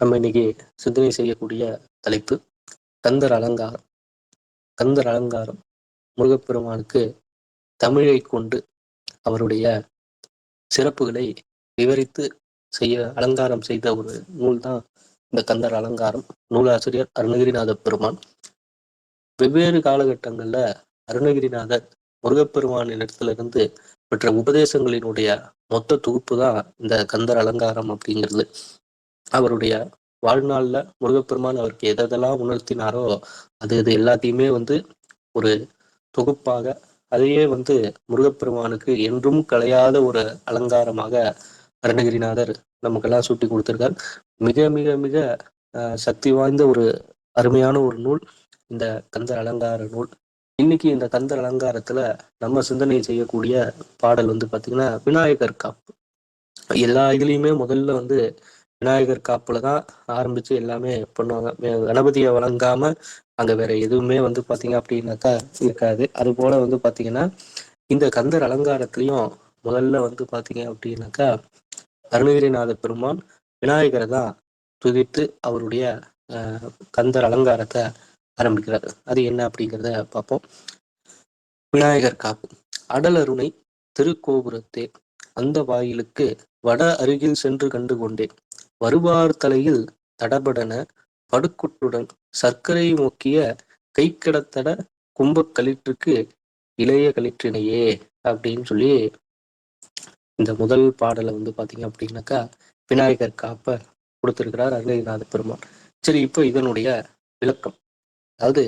நம்ம இன்னைக்கு சிந்தனை செய்யக்கூடிய தலைப்பு கந்தர் அலங்காரம். கந்தர் அலங்காரம் முருகப்பெருமானுக்கு தமிழை கொண்டு அவருடைய சிறப்புகளை விவரித்து அலங்காரம் செய்த ஒரு நூல் தான் இந்த கந்தர் அலங்காரம். நூலாசிரியர் அருணகிரிநாத பெருமான். வெவ்வேறு காலகட்டங்கள்ல அருணகிரிநாதர் முருகப்பெருமானிடத்திலிருந்து பெற்ற உபதேசங்களினுடைய மொத்த தொகுப்பு தான் இந்த கந்தர் அலங்காரம் அப்படிங்கிறது. அவருடைய வாழ்நாள்ல முருகப்பெருமான் அவருக்கு எதெல்லாம் உணர்த்தினாரோ அது எல்லாத்தையுமே ஒரு தொகுப்பாக, அதையே முருகப்பெருமானுக்கு என்றும் கலையாத ஒரு அலங்காரமாக அருணகிரிநாதர் நமக்கெல்லாம் சூட்டி கொடுத்திருக்கார். மிக மிக மிக சக்தி வாய்ந்த ஒரு அருமையான ஒரு நூல் இந்த கந்தர் அலங்கார நூல். இன்னைக்கு இந்த கந்தர் அலங்காரத்துல நம்ம சிந்தனை செய்யக்கூடிய பாடல் பாத்தீங்கன்னா விநாயகர் காப்பு. எல்லா இதுலயுமே முதல்ல விநாயகர் காப்புல தான் ஆரம்பிச்சு எல்லாமே பண்ணுவாங்க. கணபதியை வணங்காம அங்க வேற எதுவுமே பாத்தீங்க அப்படின்னாக்கா இருக்காது. அது போல பாத்தீங்கன்னா இந்த கந்தர் அலங்காரத்திலையும் முதல்ல பாத்தீங்க அப்படின்னாக்கா அருணகிரிநாத பெருமான் விநாயகரை தான் துதித்து அவருடைய கந்தர் அலங்காரத்தை ஆரம்பிக்கிறார். அது என்ன அப்படிங்கிறத பார்ப்போம். விநாயகர் காப்பு. அடலருணை திருக்கோபுரத்தே அந்த வாயிலுக்கு வட அருகில் சென்று கண்டு கொண்டேன். வருவார் தலையில் தடபடன படுக்குட்டுடன் சர்க்கரை மொக்கிய கை கிடத்தட கும்பக் களிற்றுக்கு இளைய களிற்றினையே அப்படின்னு சொல்லி இந்த முதல் பாடலை பாத்தீங்க அப்படின்னாக்கா விநாயகர் காப்ப கொடுத்திருக்கிறார் அருணகிரிநாத பெருமான். சரி, இப்போ இதனுடைய விளக்கம். அதாவது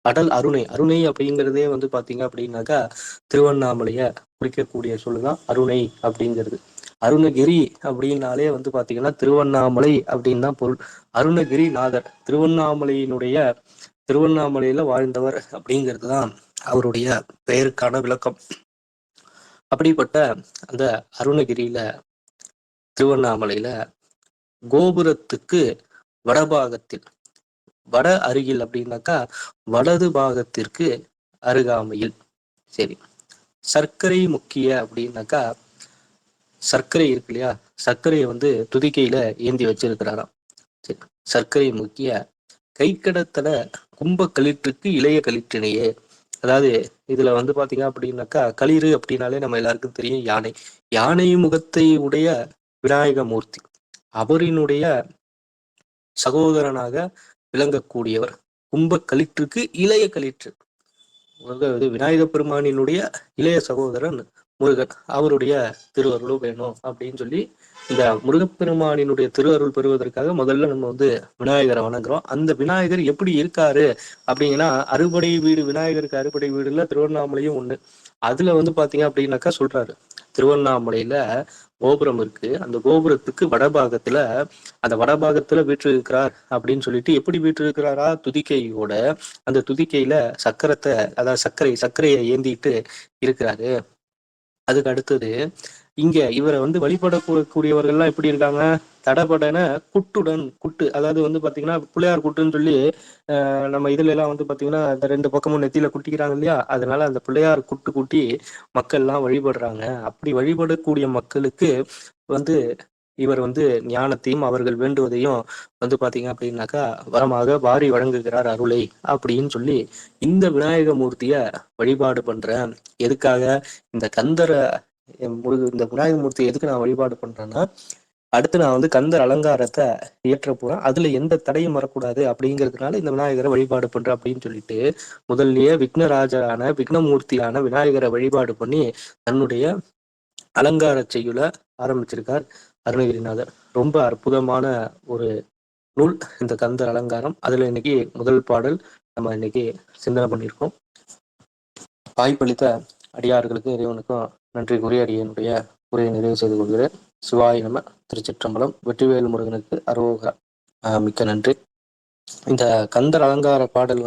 அடல் அருணை அருணை அப்படிங்கிறதே பாத்தீங்க அப்படின்னாக்கா திருவண்ணாமலைய குறிக்கக்கூடிய சொல்லுதான் அருணை அப்படிங்கிறது. அருணகிரி அப்படின்னாலே பாத்தீங்கன்னா திருவண்ணாமலை அப்படின்னு தான் பொருள். அருணகிரிநாதர் திருவண்ணாமலையில வாழ்ந்தவர் அப்படிங்கிறது தான் அவருடைய பெயருக்கான விளக்கம். அப்படிப்பட்ட அந்த அருணகிரியில திருவண்ணாமலையில கோபுரத்துக்கு வடபாகத்தில், வட அருகில் அப்படின்னாக்கா வலது பாகத்திற்கு அருகாமையில், சரி, சர்க்கரை முக்கிய அப்படின்னாக்கா சர்க்கரை இருக்கு இல்லையா, சர்க்கரையை துதிக்கையில ஏந்தி வச்சிருக்கிறாராம். சரி, சர்க்கரை முக்கிய கை கடத்தல கும்ப களிற்றுக்கு இளைய களிற்றினையே. அதாவது இதுல பாத்தீங்க அப்படின்னாக்கா களிறு அப்படின்னாலே நம்ம எல்லாருக்கும் தெரியும் யானை. யானை முகத்தை உடைய விநாயகமூர்த்தி, அவரினுடைய சகோதரனாக விளங்கக்கூடியவர். கும்ப களிற்றுக்கு இளைய களிற்று, விநாயக பெருமானினுடைய இளைய சகோதரன் முருகன். அவருடைய திருவருளும் வேணும் அப்படின்னு சொல்லி இந்த முருகப்பெருமானினுடைய திருவருள் பெறுவதற்காக முதல்ல நம்ம விநாயகரை வணங்குறோம். அந்த விநாயகர் எப்படி இருக்காரு அப்படிங்கன்னா, அறுபடை வீடு விநாயகருக்கு அறுபடை வீடுல திருவண்ணாமலையும் ஒண்ணு. அதுல பாத்தீங்க அப்படின்னாக்கா சொல்றாரு, திருவண்ணாமலையில கோபுரம் இருக்கு, அந்த கோபுரத்துக்கு வடபாகத்துல, அந்த வடபாகத்துல வீற்றிருக்கிறார் அப்படின்னு சொல்லிட்டு எப்படி வீற்றிருக்கிறாரா, துதிக்கையோட அந்த துதிக்கையில சக்கரத்தை, அதாவது சர்க்கரையை ஏந்திட்டு இருக்கிறாரு. அதுக்கு அடுத்தது இங்க இவரை வழிபடக்கூடியவர்கள்லாம் எப்படி இருக்காங்க, தடபடன குட்டுடன், குட்டு அதாவது பாத்தீங்கன்னா பிள்ளையார் குட்டுன்னு சொல்லி நம்ம இதுல எல்லாம் பாத்தீங்கன்னா இந்த ரெண்டு பக்கமும் நெத்தியில குட்டிக்கிறாங்க இல்லையா, அதனால அந்த பிள்ளையார் குட்டு குட்டி மக்கள் எல்லாம் வழிபடுறாங்க. அப்படி வழிபடக்கூடிய மக்களுக்கு இவர் ஞானத்தையும் அவர்கள் வேண்டுவதையும் பாத்தீங்க அப்படின்னாக்கா வரமாக வாரி வழங்குகிறார் அருளை அப்படின்னு சொல்லி இந்த விநாயக மூர்த்திய வழிபாடு பண்றேன். எதுக்காக, இந்த இந்த விநாயக மூர்த்தியை எதுக்கு நான் வழிபாடு பண்றேன்னா, அடுத்து நான் கந்தர் அலங்காரத்தை இயற்ற போறேன், அதுல எந்த தடையும் வரக்கூடாது அப்படிங்கிறதுனால இந்த விநாயகரை வழிபாடு பண்றேன் அப்படின்னு சொல்லிட்டு முதல்லயே விக்னராஜரான விக்னமூர்த்தியான விநாயகரை வழிபாடு பண்ணி தன்னுடைய அலங்கார செய்யுள ஆரம்பிச்சிருக்கார் அருணகிரிநாதர். ரொம்ப அற்புதமான ஒரு நூல் இந்த கந்தர் அலங்காரம். அதுல இன்னைக்கு முதல் பாடல் நம்ம இன்னைக்கு சிந்தனை பண்ணியிருக்கோம். வாய்ப்பளித்த அடியார்களுக்கும் இறைவனுக்கும் நன்றி கூறி அடியனுடைய உரையை நிறைவு செய்து கொள்கிறேன். சிவாய நம. திருச்சிற்றம்பலம். வெற்றிவேல் முருகனுக்கு அரோகரா. மிக்க நன்றி. இந்த கந்தர் அலங்கார பாடல்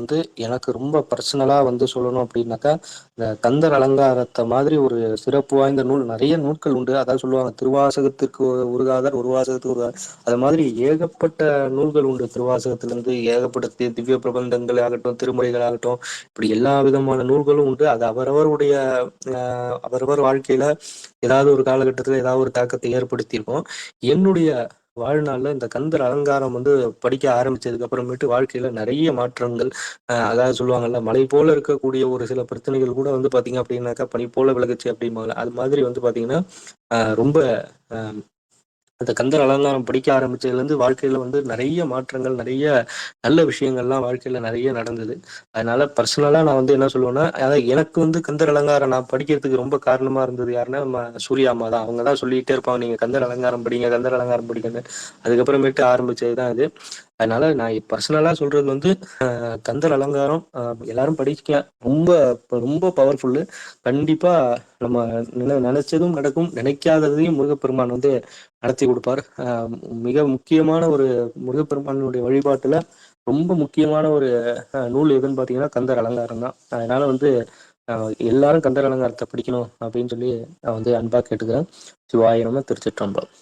எனக்கு ரொம்ப பர்சனலா சொல்லணும் அப்படின்னாக்கா, இந்த கந்தர் அலங்காரத்தை மாதிரி ஒரு சிறப்பு வாய்ந்த நூல் நிறைய நூல்கள் உண்டு. அதாவது சொல்லுவாங்க, திருவாசகத்திற்கு உருகாதர் ஒரு வாசகத்துக்கு உருகாதர். அது மாதிரி ஏகப்பட்ட நூல்கள் உண்டு. திருவாசகத்திலிருந்து ஏகப்பட்ட திவ்ய பிரபந்தங்கள் ஆகட்டும், திருமுறைகள் ஆகட்டும், இப்படி எல்லா விதமான நூல்களும் உண்டு. அது அவரவருடைய அவரவர் வாழ்க்கையில ஏதாவது ஒரு காலகட்டத்துல ஏதாவது ஒரு தாக்கத்தை ஏற்படுத்தியிருக்கும். என்னுடைய வாழ்நாள்ல இந்த கந்தர் அலங்காரம் வந்து படிக்க ஆரம்பிச்சதுக்கு அப்புறமேட்டு வாழ்க்கையில நிறைய மாற்றங்கள். அதாவது சொல்லுவாங்கல்ல, மலை போல இருக்கக்கூடிய ஒரு சில பிரச்சனைகள் கூட வந்து பாத்தீங்க அப்படின்னாக்கா பனி போல விலகுச்சு அப்படிம்பாங்க. அது மாதிரி வந்து பாத்தீங்கன்னா ரொம்ப அந்த கந்தர் அலங்காரம் படிக்க ஆரம்பிச்சதுலேருந்து வாழ்க்கையில வந்து நிறைய மாற்றங்கள், நிறைய நல்ல விஷயங்கள்லாம் வாழ்க்கையில நிறைய நடந்தது. அதனால பர்சனலா நான் வந்து என்ன சொல்லுவேன்னா, அதாவது எனக்கு வந்து கந்தர் அலங்காரம் நான் படிக்கிறதுக்கு ரொம்ப காரணமா இருந்தது யாருன்னா, நம்ம சூர்யா அம்மா தான். அவங்க தான் சொல்லிட்டே இருப்பாங்க, "நீங்க கந்தர் அலங்காரம் படிங்க, கந்தர் அலங்காரம் படிங்கன்னு." அதுக்கப்புறமேட்டு ஆரம்பிச்சது தான் இது. அதனால நான் பர்சனலா சொல்றது வந்து கந்தர் அலங்காரம் எல்லாரும் படிக்க ரொம்ப ரொம்ப பவர்ஃபுல்லு. கண்டிப்பா நம்ம நினைச்சதும் நடக்கும், நினைக்காததையும் முருகப்பெருமான் வந்து நடத்தி கொடுப்பார். மிக முக்கியமான ஒரு முருகப்பெருமானுடைய வழிபாட்டுல ரொம்ப முக்கியமான ஒரு நூல் எதுன்னு பார்த்தீங்கன்னா கந்தர் அலங்காரம் தான். அதனால வந்து எல்லாரும் கந்தர் அலங்காரத்தை படிக்கணும் அப்படின்னு சொல்லி நான் வந்து அன்பா கேட்டுக்கிறேன். சிவாய நம. திருச்சிற்றம்பலம்.